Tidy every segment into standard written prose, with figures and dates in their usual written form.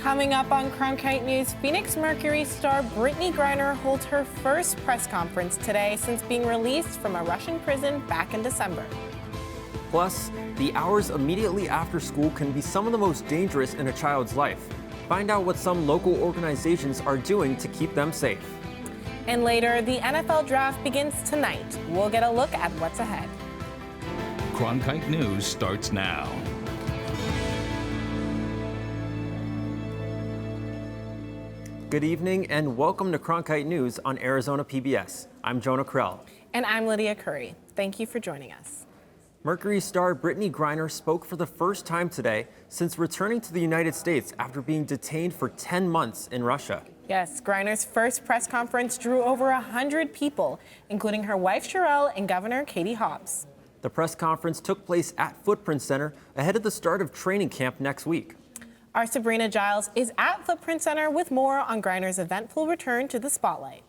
Coming up on Cronkite News, Phoenix Mercury star Brittney Griner holds her first press conference today since being released from a Russian prison back in December. Plus, the hours immediately after school can be some of the most dangerous in a child's life. Find out what some local organizations are doing to keep them safe. And later, the NFL draft begins tonight. We'll get a look at what's ahead. Cronkite News starts now. Good evening and welcome to Cronkite News on Arizona PBS. I'm Jonah Krell. And I'm Lydia Curry. Thank you for joining us. Mercury star Brittney Griner spoke for the first time today since returning to the United States after being detained for 10 months in Russia. Yes, Griner's first press conference drew over 100 people, including her wife Sherelle and Governor Katie Hobbs. The press conference took place at Footprint Center ahead of the start of training camp next week. Our Sabrina Giles is at Footprint Center with more on Griner's eventful return to the spotlight.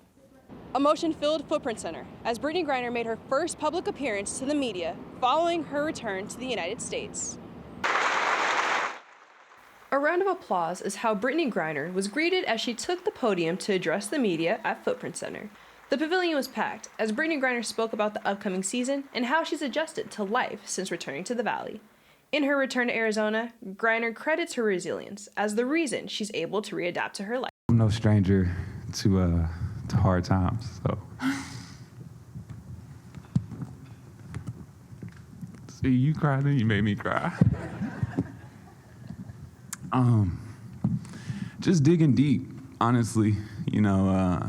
Emotion-filled Footprint Center as Brittney Griner made her first public appearance to the media following her return to the United States. A round of applause is how Brittney Griner was greeted as she took the podium to address the media at Footprint Center. The pavilion was packed as Brittney Griner spoke about the upcoming season and how she's adjusted to life since returning to the Valley. In her return to Arizona, Griner credits her resilience as the reason she's able to readapt to her life. I'm no stranger to hard times, so. See, you cried and you made me cry. Just digging deep, honestly. You know,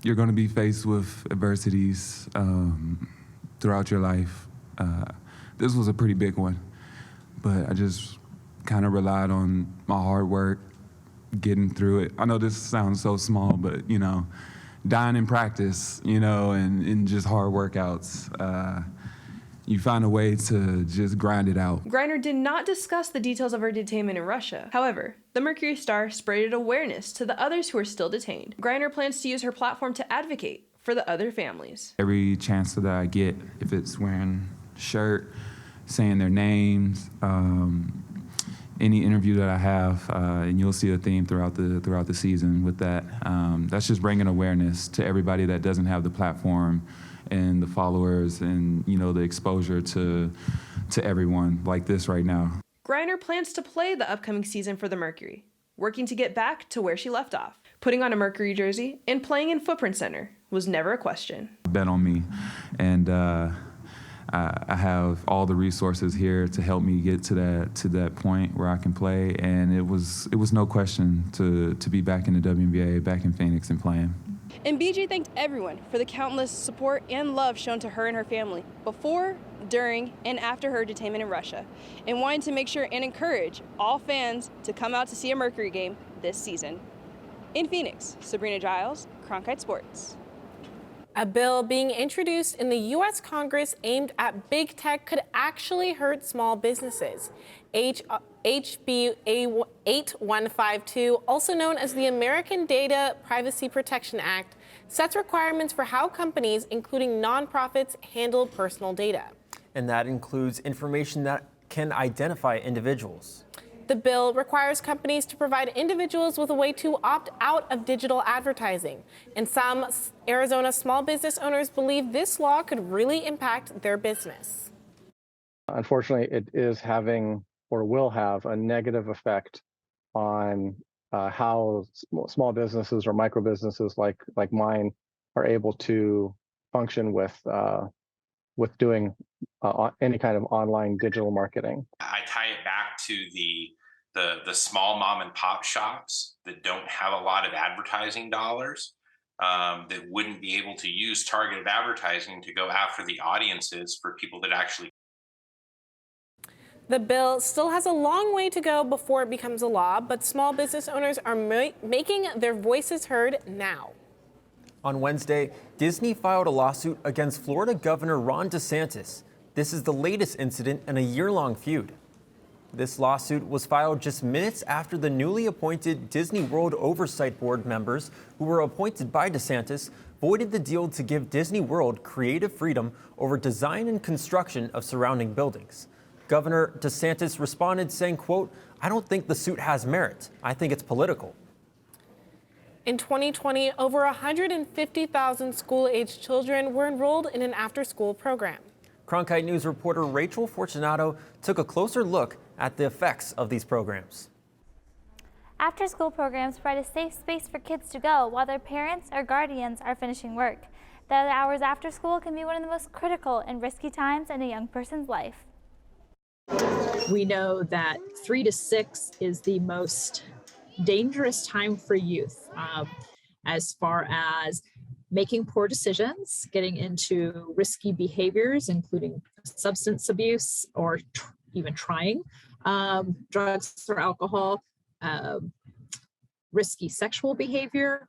you're gonna be faced with adversities throughout your life. This was a pretty big one. But I just kind of relied on my hard work, getting through it. I know this sounds so small, but, you know, dying in practice, you know, and just hard workouts. You find a way to just grind it out. Griner did not discuss the details of her detainment in Russia. However, the Mercury star spread awareness to the others who are still detained. Griner plans to use her platform to advocate for the other families. Every chance that I get, if it's wearing a shirt, saying their names, any interview that I have, and you'll see a theme throughout the season with that. That's just bringing awareness to everybody that doesn't have the platform and the followers and, you know, the exposure to everyone like this right now. Griner plans to play the upcoming season for the Mercury, working to get back to where she left off. Putting on a Mercury jersey and playing in Footprint Center was never a question. Bet on me, and I have all the resources here to help me get to that point where I can play, and it was no question to be back in the WNBA, back in Phoenix and playing. And BG thanked everyone for the countless support and love shown to her and her family before, during, and after her detainment in Russia, and wanted to make sure and encourage all fans to come out to see a Mercury game this season. In Phoenix, Sabrina Giles, Cronkite Sports. A bill being introduced in the U.S. Congress aimed at big tech could actually hurt small businesses. HB 8152, also known as the American Data Privacy Protection Act, sets requirements for how companies, including nonprofits, handle personal data. And that includes information that can identify individuals. The bill requires companies to provide individuals with a way to opt out of digital advertising. And some Arizona small business owners believe this law could really impact their business. Unfortunately, it is having or will have a negative effect on how small businesses or micro businesses like mine are able to function with doing any kind of online digital marketing. I tie it back to the small mom and pop shops that don't have a lot of advertising dollars, that wouldn't be able to use targeted advertising to go after the audiences for people that actually. The bill still has a long way to go before it becomes a law, but small business owners are making their voices heard now. On Wednesday, Disney filed a lawsuit against Florida Governor Ron DeSantis. This is the latest incident in a year-long feud. This lawsuit was filed just minutes after the newly appointed Disney World Oversight Board members, who were appointed by DeSantis, voided the deal to give Disney World creative freedom over design and construction of surrounding buildings. Governor DeSantis responded saying, quote, "I don't think the suit has merit. I think it's political." In 2020, over 150,000 school-aged children were enrolled in an after-school program. Cronkite News reporter Rachel Fortunato took a closer look at the effects of these programs. After-school programs provide a safe space for kids to go while their parents or guardians are finishing work. The hours after school can be one of the most critical and risky times in a young person's life. We know that 3 to 6 is the most dangerous time for youth as far as making poor decisions, getting into risky behaviors, including substance abuse or even trying drugs or alcohol, risky sexual behavior,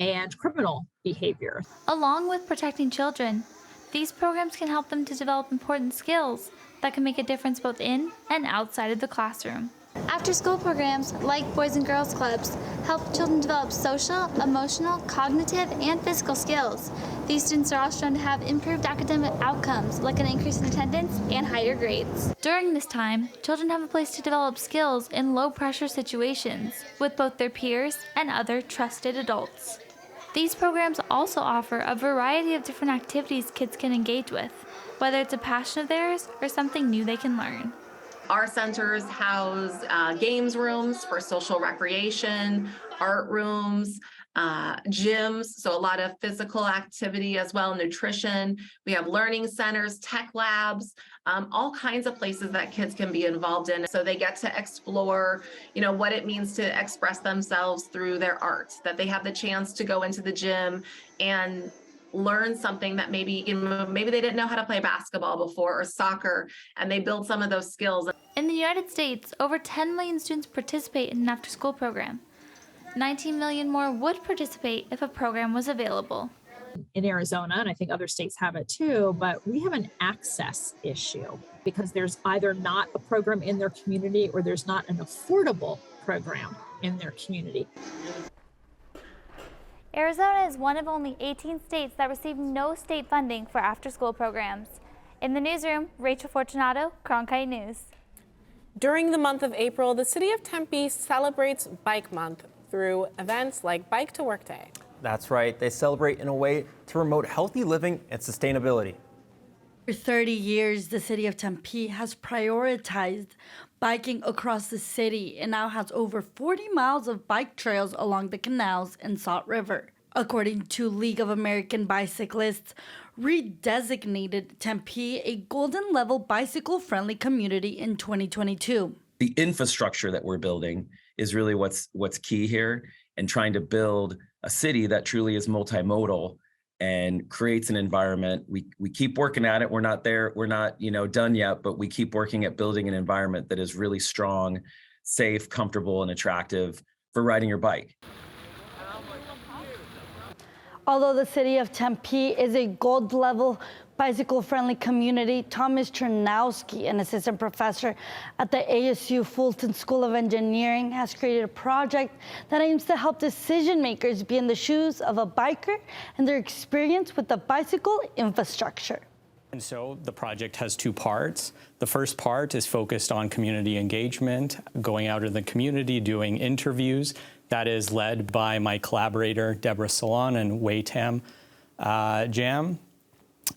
and criminal behavior. Along with protecting children, these programs can help them to develop important skills that can make a difference both in and outside of the classroom. After-school programs, like Boys and Girls Clubs, help children develop social, emotional, cognitive, and physical skills. These students are also shown to have improved academic outcomes, like an increase in attendance and higher grades. During this time, children have a place to develop skills in low-pressure situations with both their peers and other trusted adults. These programs also offer a variety of different activities kids can engage with, whether it's a passion of theirs or something new they can learn. Our centers house games rooms for social recreation, art rooms, gyms, so a lot of physical activity as well, nutrition. We have learning centers, tech labs, all kinds of places that kids can be involved in. So they get to explore, what it means to express themselves through their art, that they have the chance to go into the gym and learn something that maybe they didn't know how to play basketball before or soccer, and they build some of those skills. In the United States, over 10 million students participate in an after-school program. 19 million more would participate if a program was available. In Arizona, and I think other states have it too, but we have an access issue because there's either not a program in their community or there's not an affordable program in their community. Arizona is one of only 18 states that receive no state funding for after-school programs. In the newsroom, Rachel Fortunato, Cronkite News. During the month of April, the city of Tempe celebrates Bike Month through events like Bike to Work Day. That's right. They celebrate in a way to promote healthy living and sustainability. For 30 years, the city of Tempe has prioritized biking across the city and now has over 40 miles of bike trails along the canals and Salt River. According to League of American Bicyclists, redesignated Tempe a golden level bicycle-friendly community in 2022. The infrastructure that we're building is really what's key here, and trying to build a city that truly is multimodal and creates an environment. We keep working at it. We're not there. We're not, done yet, but we keep working at building an environment that is really strong, safe, comfortable, and attractive for riding your bike. Although the city of Tempe is a gold level bicycle-friendly community, Thomas Chernowski, an assistant professor at the ASU Fulton School of Engineering, has created a project that aims to help decision makers be in the shoes of a biker and their experience with the bicycle infrastructure. And so the project has two parts. The first part is focused on community engagement, going out in the community, doing interviews. That is led by my collaborator, Deborah Salon and Wei Tam Jam.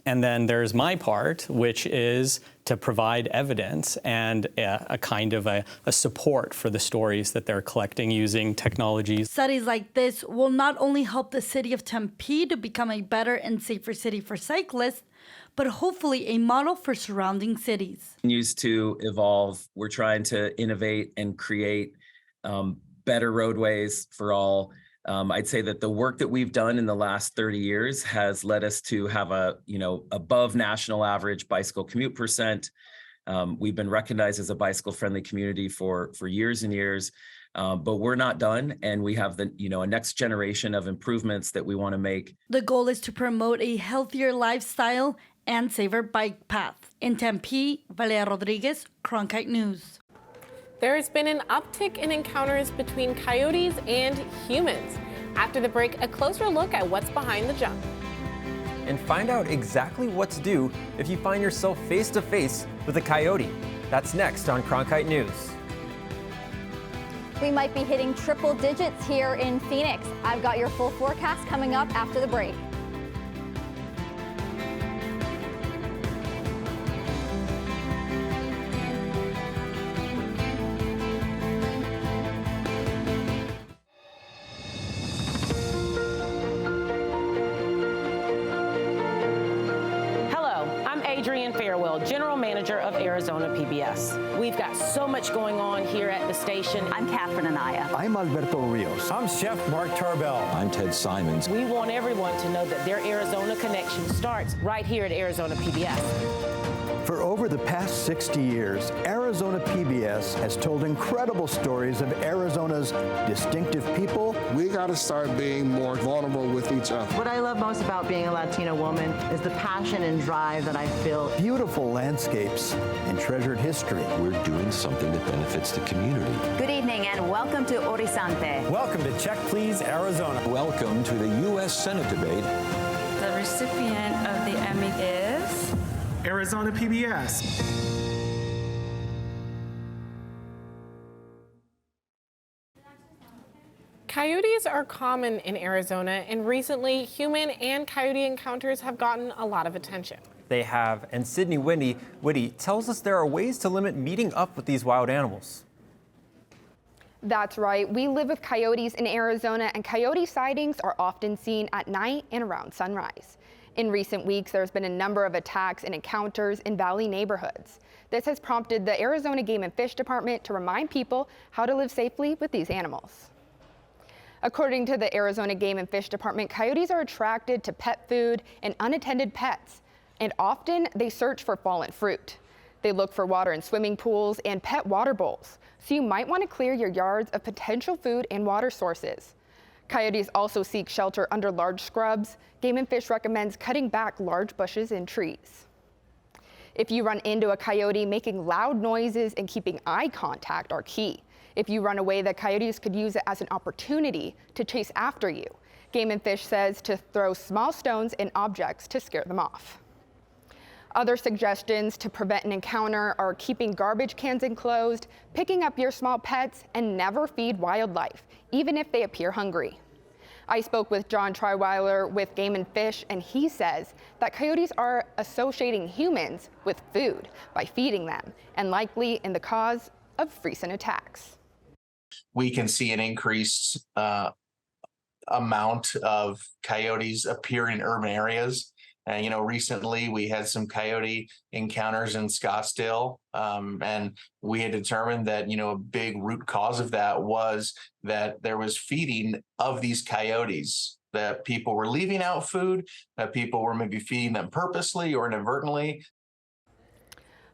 And then there's my part, which is to provide evidence and a kind of a support for the stories that they're collecting using technologies. Studies like this will not only help the city of Tempe to become a better and safer city for cyclists, but hopefully a model for surrounding cities. Continues to evolve. We're trying to innovate and create better roadways for all. I'd say that the work that we've done in the last 30 years has led us to have a, above national average bicycle commute percent. We've been recognized as a bicycle-friendly community for years and years, but we're not done, and we have a next generation of improvements that we want to make. The goal is to promote a healthier lifestyle and safer bike paths. In Tempe, Valeria Rodriguez, Cronkite News. There has been an uptick in encounters between coyotes and humans. After the break, a closer look at what's behind the jump. And find out exactly what to do if you find yourself face to face with a coyote. That's next on Cronkite News. We might be hitting triple digits here in Phoenix. I've got your full forecast coming up after the break. General Manager of Arizona PBS. We've got so much going on here at the station. I'm Catherine Anaya. I'm Alberto Rios. I'm Chef Mark Tarbell. I'm Ted Simons. We want everyone to know that their Arizona connection starts right here at Arizona PBS. For over the past 60 years, Arizona PBS has told incredible stories of Arizona's distinctive people. We got to start being more vulnerable with each other. What I love most about being a Latina woman is the passion and drive that I feel. Beautiful landscapes and treasured history. We're doing something that benefits the community. Good evening and welcome to Horizonte. Welcome to Check Please Arizona. Welcome to the U.S. Senate debate. The recipient of the Emmy is Arizona PBS. Coyotes are common in Arizona, and recently human and coyote encounters have gotten a lot of attention. They have, and Sydney Whitty tells us there are ways to limit meeting up with these wild animals. That's right. We live with coyotes in Arizona, and coyote sightings are often seen at night and around sunrise. In recent weeks, there's been a number of attacks and encounters in valley neighborhoods. This has prompted the Arizona Game and Fish Department to remind people how to live safely with these animals. According to the Arizona Game and Fish Department, coyotes are attracted to pet food and unattended pets, and often they search for fallen fruit. They look for water in swimming pools and pet water bowls, so you might want to clear your yards of potential food and water sources. Coyotes also seek shelter under large scrubs. Game and Fish recommends cutting back large bushes and trees. If you run into a coyote, making loud noises and keeping eye contact are key. If you run away, the coyotes could use it as an opportunity to chase after you. Game and Fish says to throw small stones and objects to scare them off. Other suggestions to prevent an encounter are keeping garbage cans enclosed, picking up your small pets, and never feed wildlife, even if they appear hungry. I spoke with John Triweiler with Game and Fish, and he says that coyotes are associating humans with food by feeding them, and likely in the cause of recent attacks. We can see an increased amount of coyotes appear in urban areas. Recently we had some coyote encounters in Scottsdale, and we had determined that, a big root cause of that was that there was feeding of these coyotes, that people were leaving out food, that people were maybe feeding them purposely or inadvertently.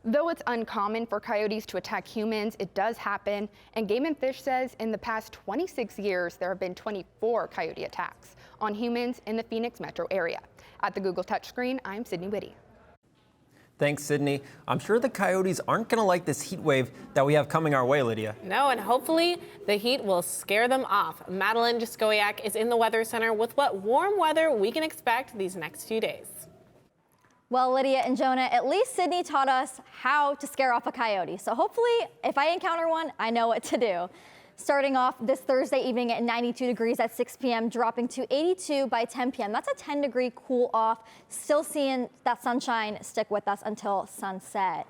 Though it's uncommon for coyotes to attack humans, it does happen, and Game and Fish says in the past 26 years, there have been 24 coyote attacks on humans in the Phoenix metro area. At the Google touchscreen, I'm Sydney Whitty. Thanks, Sydney. I'm sure the coyotes aren't going to like this heat wave that we have coming our way, Lydia. No, and hopefully the heat will scare them off. Madeline Jaskoyak is in the Weather Center with what warm weather we can expect these next few days. Well, Lydia and Jonah, at least Sydney taught us how to scare off a coyote. So hopefully, if I encounter one, I know what to do. Starting off this Thursday evening at 92 degrees at 6 p.m., dropping to 82 by 10 p.m. That's a 10-degree cool off. Still seeing that sunshine stick with us until sunset.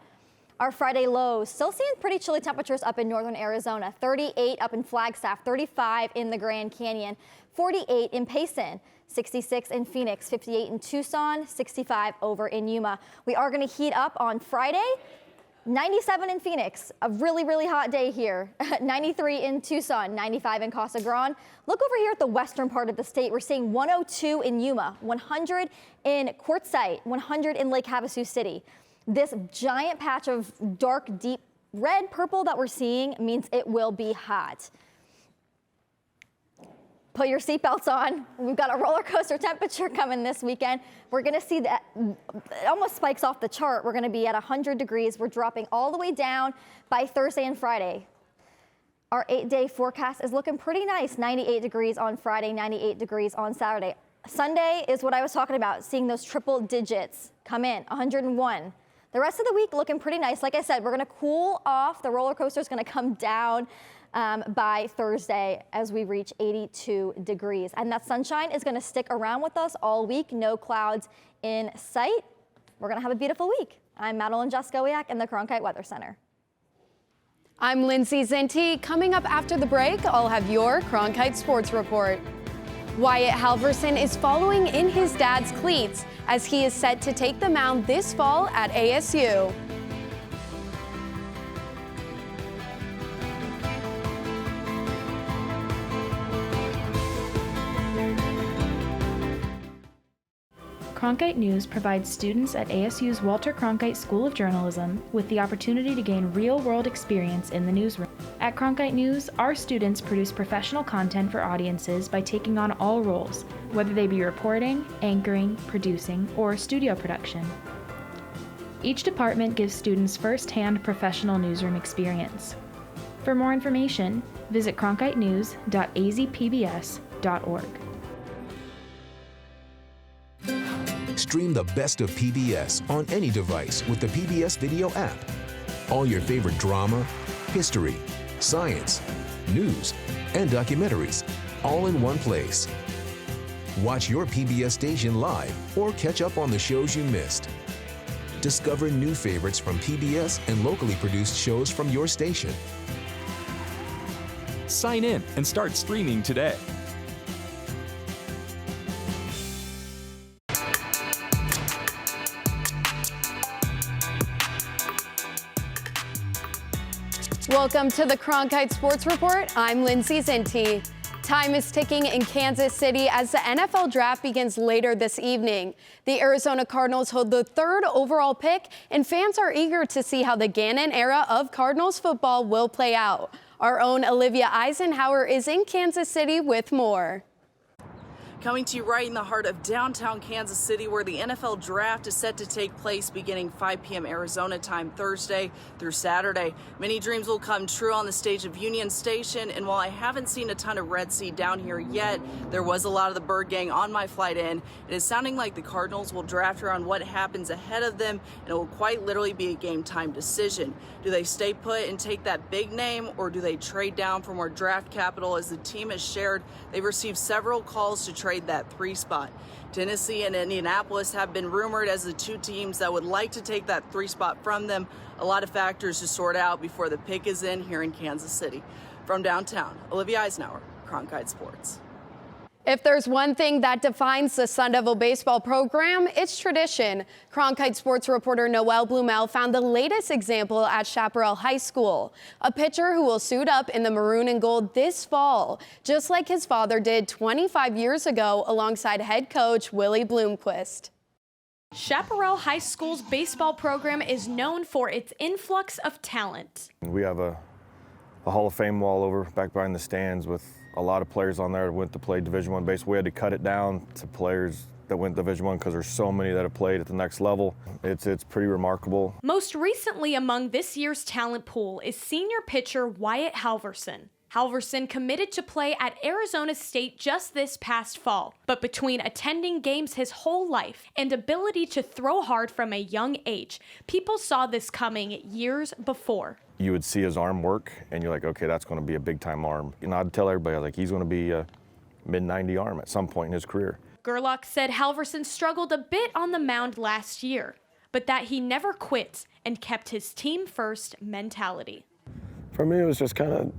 Our Friday lows, still seeing pretty chilly temperatures up in northern Arizona. 38 up in Flagstaff, 35 in the Grand Canyon, 48 in Payson, 66 in Phoenix, 58 in Tucson, 65 over in Yuma. We are going to heat up on Friday. 97 in Phoenix, a really, really hot day here. 93 in Tucson, 95 in Casa Grande. Look over here at the western part of the state. We're seeing 102 in Yuma, 100 in Quartzsite, 100 in Lake Havasu City. This giant patch of dark, deep red purple that we're seeing means it will be hot. Put your seatbelts on. We've got a roller coaster temperature coming this weekend. We're going to see that it almost spikes off the chart. We're going to be at 100 degrees. We're dropping all the way down by Thursday and Friday. Our 8-day forecast is looking pretty nice. 98 degrees on Friday, 98 degrees on Saturday. Sunday is what I was talking about, seeing those triple digits come in, 101. The rest of the week looking pretty nice. Like I said, we're going to cool off. The roller coaster is going to come down by Thursday as we reach 82 degrees. And that sunshine is going to stick around with us all week. No clouds in sight. We're going to have a beautiful week. I'm Madeline Jaskowiak in the Cronkite Weather Center. I'm Lindsay Zinti. Coming up after the break, I'll have your Cronkite Sports Report. Wyatt Halverson is following in his dad's cleats as he is set to take the mound this fall at ASU. Cronkite News provides students at ASU's Walter Cronkite School of Journalism with the opportunity to gain real-world experience in the newsroom. At Cronkite News, our students produce professional content for audiences by taking on all roles, whether they be reporting, anchoring, producing, or studio production. Each department gives students first-hand professional newsroom experience. For more information, visit cronkitenews.azpbs.org. Stream the best of PBS on any device with the PBS Video app. All your favorite drama, history, science, news, and documentaries, all in one place. Watch your PBS station live or catch up on the shows you missed. Discover new favorites from PBS and locally produced shows from your station. Sign in and start streaming today. Welcome to the Cronkite Sports Report. I'm Lindsay Zinti. Time is ticking in Kansas City as the NFL draft begins later this evening. The Arizona Cardinals hold the 3rd overall pick, and fans are eager to see how the Gannon era of Cardinals football will play out. Our own Olivia Eisenhower is in Kansas City with more. Coming to you right in the heart of downtown Kansas City, where the NFL draft is set to take place beginning 5 p.m. Arizona time Thursday through Saturday. Many dreams will come true on the stage of Union Station, and while I haven't seen a ton of Red Sea down here yet, there was a lot of the Bird Gang on my flight in. It is sounding like the Cardinals will draft around what happens ahead of them, and it will quite literally be a game time decision. Do they stay put and take that big name, or do they trade down for more draft capital? As the team has shared, they've received several calls to trade that 3 spot. Tennessee and Indianapolis have been rumored as the 2 teams that would like to take that 3 spot from them. A lot of factors to sort out before the pick is in here in Kansas City. From downtown, Olivia Eisenhower, Cronkite Sports. If there's one thing that defines the Sun Devil baseball program, it's tradition. Cronkite Sports reporter Noel Blumel found the latest example at Chaparral High School. A pitcher who will suit up in the maroon and gold this fall, just like his father did 25 years ago alongside head coach Willie Bloomquist. Chaparral High School's baseball program is known for its influx of talent. We have a Hall of Fame wall over back behind the stands with a lot of players on there that went to play Division I baseball. We had to cut it down to players that went Division I because there's so many that have played at the next level. It's pretty remarkable. Most recently among this year's talent pool is senior pitcher Wyatt Halverson. Halverson committed to play at Arizona State just this past fall, but between attending games his whole life and ability to throw hard from a young age, people saw this coming years before. You would see his arm work, and you're like, okay, that's going to be a big-time arm. You know, I'd tell everybody, like, he's going to be a mid-90 arm at some point in his career. Gerlach said Halverson struggled a bit on the mound last year, but that he never quit and kept his team-first mentality. For me, it was just kind of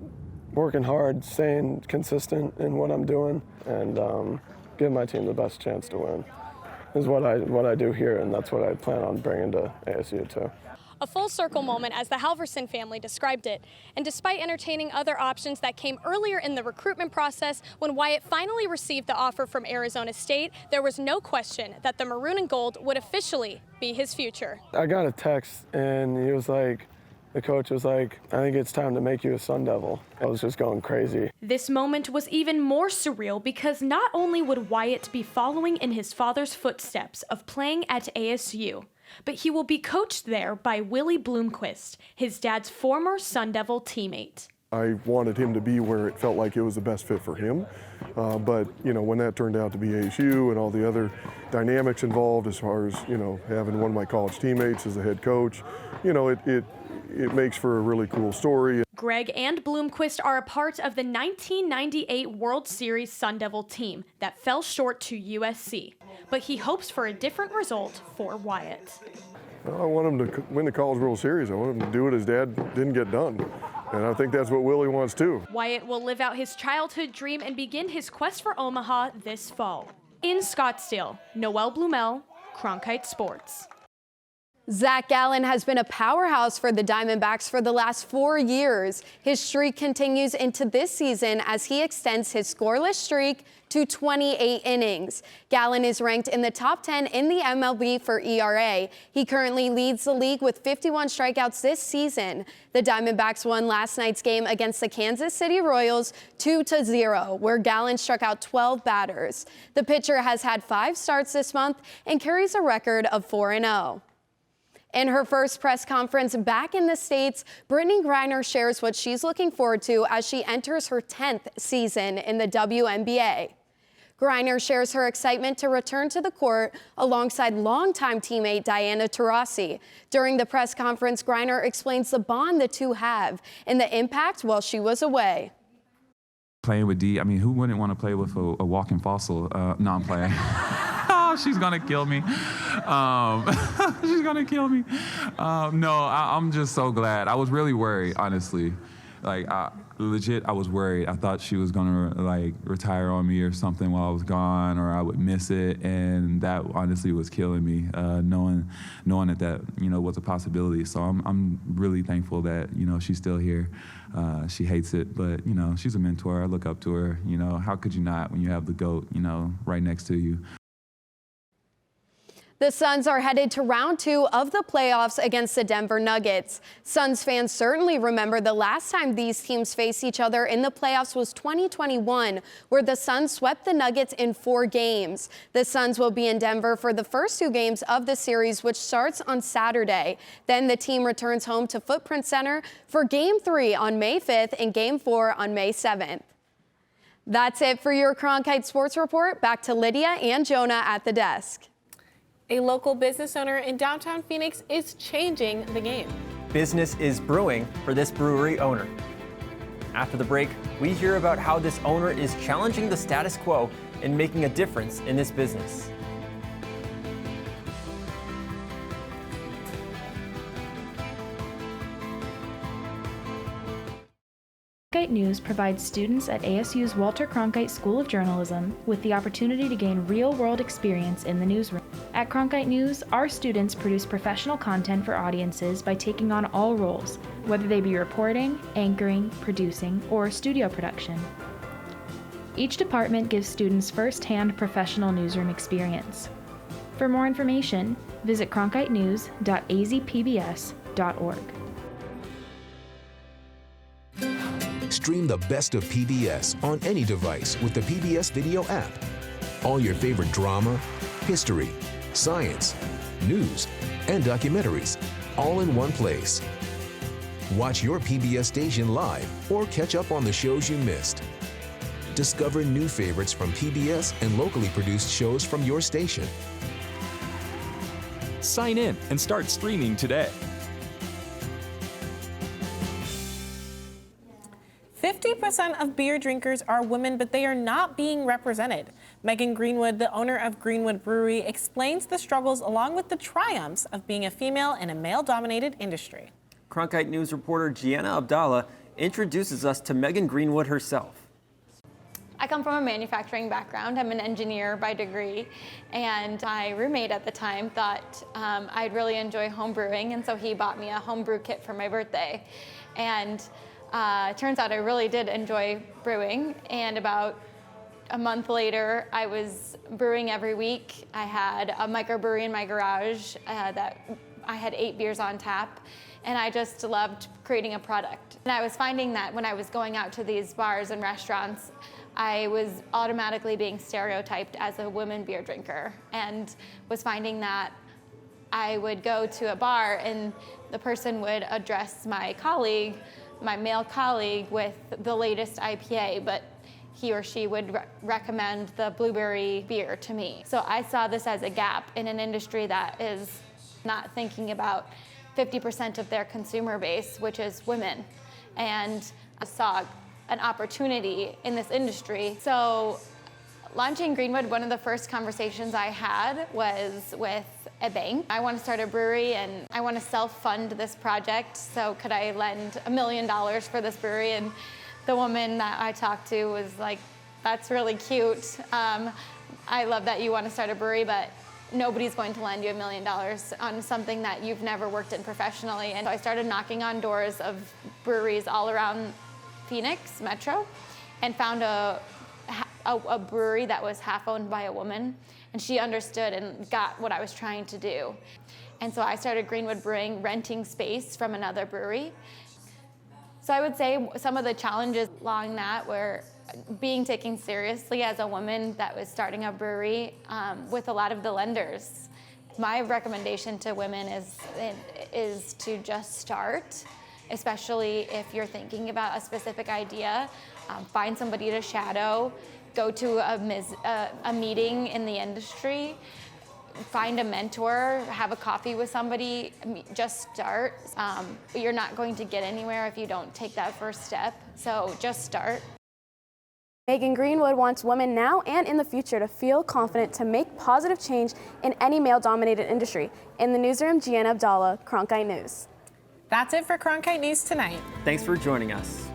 working hard, staying consistent in what I'm doing, and giving my team the best chance to win is what I do here, and that's what I plan on bringing to ASU too. A full circle moment, as the Halverson family described it. And despite entertaining other options that came earlier in the recruitment process, when Wyatt finally received the offer from Arizona State, there was no question that the maroon and gold would officially be his future. I got a text, and he was like, the coach was like, I think it's time to make you a Sun Devil. I was just going crazy. This moment was even more surreal because not only would Wyatt be following in his father's footsteps of playing at ASU, but he will be coached there by Willie Bloomquist, his dad's former Sun Devil teammate. I wanted him to be where it felt like it was the best fit for him. But, you know, when that turned out to be ASU and all the other dynamics involved as far as, you know, having one of my college teammates as a head coach, you know, it makes for a really cool story. Greg and Bloomquist are a part of the 1998 World Series Sun Devil team that fell short to USC. But he hopes for a different result for Wyatt. Well, I want him to win the College World Series. I want him to do what his dad didn't get done. And I think that's what Willie wants too. Wyatt will live out his childhood dream and begin his quest for Omaha this fall. In Scottsdale, Noelle Blumel, Cronkite Sports. Zach Gallen has been a powerhouse for the Diamondbacks for the last 4 years. His streak continues into this season as he extends his scoreless streak to 28 innings. Gallen is ranked in the top 10 in the MLB for ERA. He currently leads the league with 51 strikeouts this season. The Diamondbacks won last night's game against the Kansas City Royals 2-0, where Gallen struck out 12 batters. The pitcher has had 5 starts this month and carries a record of 4-0. In her first press conference back in the States, Brittney Griner shares what she's looking forward to as she enters her 10th season in the WNBA. Griner shares her excitement to return to the court alongside longtime teammate Diana Taurasi. During the press conference, Griner explains the bond the two have and the impact while she was away. Playing with Dee, I mean, who wouldn't want to play with a walking fossil? No, I'm playing. She's gonna kill me. She's gonna kill me. No, I'm just so glad. I was really worried, honestly. Like, legit, I was worried. I thought she was gonna like retire on me or something while I was gone, or I would miss it, and that honestly was killing me. Knowing that you know was a possibility. So I'm really thankful that you know she's still here. She hates it, but you know she's a mentor. I look up to her. You know, how could you not when you have the GOAT, you know, right next to you? The Suns are headed to round 2 of the playoffs against the Denver Nuggets. Suns fans certainly remember the last time these teams faced each other in the playoffs was 2021, where the Suns swept the Nuggets in 4 games. The Suns will be in Denver for the first 2 games of the series, which starts on Saturday. Then the team returns home to Footprint Center for Game 3 on May 5th and Game 4 on May 7th. That's it for your Cronkite Sports Report. Back to Lydia and Jonah at the desk. A local business owner in downtown Phoenix is changing the game. Business is brewing for this brewery owner. After the break, we hear about how this owner is challenging the status quo and making a difference in this business. Cronkite News provides students at ASU's Walter Cronkite School of Journalism with the opportunity to gain real-world experience in the newsroom. At Cronkite News, our students produce professional content for audiences by taking on all roles, whether they be reporting, anchoring, producing, or studio production. Each department gives students first-hand professional newsroom experience. For more information, visit cronkitenews.azpbs.org. Stream the best of PBS on any device with the PBS Video app. All your favorite drama, history, science, news, and documentaries, all in one place. Watch your PBS station live or catch up on the shows you missed. Discover new favorites from PBS and locally produced shows from your station. Sign in and start streaming today. 50% of beer drinkers are women, but they are not being represented. Megan Greenwood, the owner of Greenwood Brewery, explains the struggles along with the triumphs of being a female in a male-dominated industry. Cronkite News reporter Gianna Abdallah introduces us to Megan Greenwood herself. I come from a manufacturing background. I'm an engineer by degree, and my roommate at the time thought I'd really enjoy home brewing, and so he bought me a homebrew kit for my birthday. And turns out I really did enjoy brewing, and about a month later, I was brewing every week. I had a microbrewery in my garage that I had 8 beers on tap, and I just loved creating a product. And I was finding that when I was going out to these bars and restaurants, I was automatically being stereotyped as a woman beer drinker, and was finding that I would go to a bar and the person would address my colleague my male colleague with the latest IPA, but he or she would recommend the blueberry beer to me. So I saw this as a gap in an industry that is not thinking about 50% of their consumer base, which is women. And I saw an opportunity in this industry. So launching Greenwood, one of the first conversations I had was with a bank. I want to start a brewery and I want to self-fund this project. So could I lend $1 million for this brewery? And the woman that I talked to was like, that's really cute. I love that you want to start a brewery, but nobody's going to lend you $1 million on something that you've never worked in professionally. And so I started knocking on doors of breweries all around Phoenix Metro and found a brewery that was half owned by a woman, and she understood and got what I was trying to do. And so I started Greenwood Brewing, renting space from another brewery. So I would say some of the challenges along that were being taken seriously as a woman that was starting a brewery with a lot of the lenders. My recommendation to women is to just start, especially if you're thinking about a specific idea. Find somebody to shadow, go to a meeting in the industry, find a mentor, have a coffee with somebody, just start. You're not going to get anywhere if you don't take that first step, so just start. Megan Greenwood wants women now and in the future to feel confident to make positive change in any male-dominated industry. In the newsroom, Gianna Abdallah, Cronkite News. That's it for Cronkite News tonight. Thanks for joining us.